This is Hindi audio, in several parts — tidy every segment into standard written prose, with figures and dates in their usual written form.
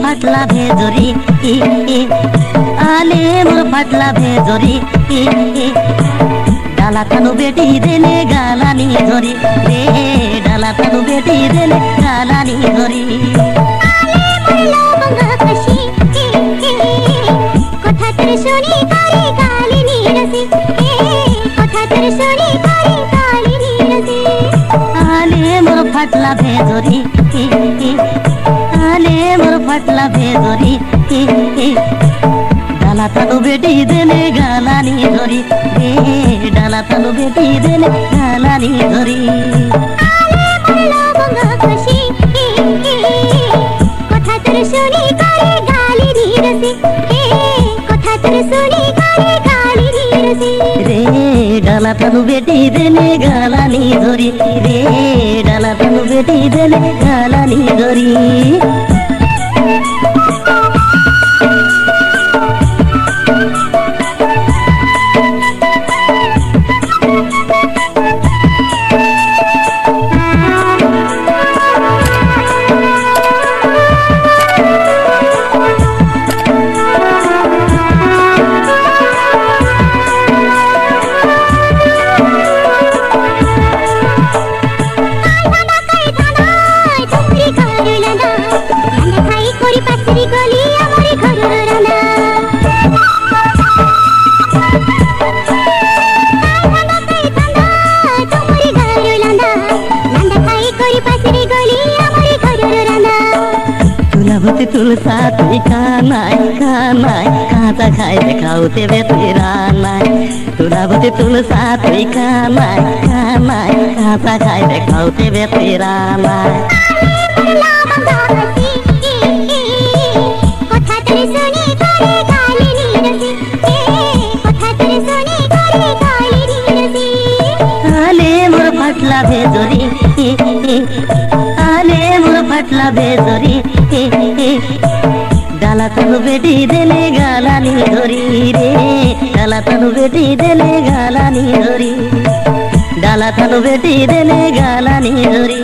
फाटला भेजरी आले मोर फाटला भेजरी डाला थानु बेटी देले गालानी झरी रे डाला थानु बेटी देले गालानी झरी কথা তোর শুনি তারে গালি নিরসি কথা তোর শুনি তারে গালি নিরসি आले मोर फाटला भेजरी आले मोर फाटला भेजरी डाला थानु बेटी देले गालानी झरी रे डाला थानु बेटी देले गालानी झरी কথা তোর শুনি তারে গালি নিরসি কথা তোর শুনি তারে গালি নিরসি रे डाला थानु बेटी देले गालानी झरी रे डाला थानु बेटी देले गालानी झरी तुलाभूति तुलसा तुई खानाय खानाय काँचा खाइते खाउते बेतेरा नाय तुलाभूति तुलसा तुई खानाय खानाय काँचा खाइते खाउते बेतेरा नाय কথা তোর শুনি তারে গালি নিরসি কথা তোর শুনি তারে গালি নিরসি आले मोर फाटला भेजरी आले मोर फाटला भेजरी डाला थानु बेटी देले गालानी झरी रे डाला थानु बेटी देले गालानी झरी डाला थानु बेटी देले गालानी झरी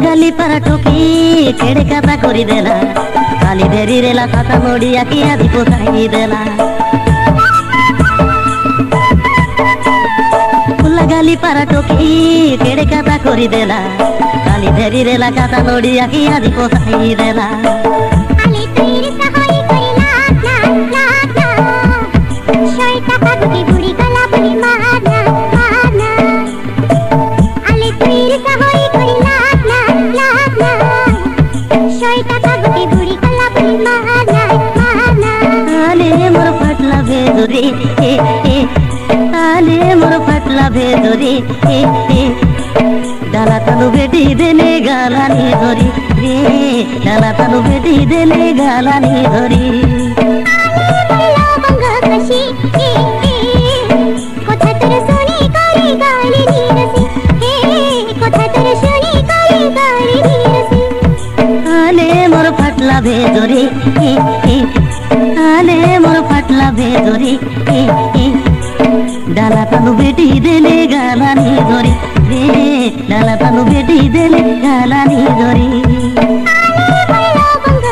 गाली पर ठोकी केड़े काता करी देला काली देरी रेला खाता मोड़िया की आदि पोसाई देला फुल्ला गाली पर ठोकी केड़े काता करी देला काली देरी रेला खाता मोड़िया की आदि पोसाई देला আলে তুই সহায় করি লাগ না শয়তা পাগলি বুড়ি গলা বলি মারনা মারনা আলে তুই সহায় করি লাগ না শয়তা পাগলি বুড়ি গলা বলি মারনা মারনা आले मोर फाटला भेजरी आले मोर फाटला भेजरी डाला थानु बेटी देले गालानी झरी रे डाला थानु बेटी देले गालानी झरी কথা তোর শুনি তারে গালি নিরসি কথা তোর শুনি তারে গালি নিরসি आले मोर फाटला भेजरी आले मोर फाटला भेजरी डाला थानु बेटी देले गालानी झरी रे डाला थानु बेटी देले गालानी झरी আলে বঙ্গ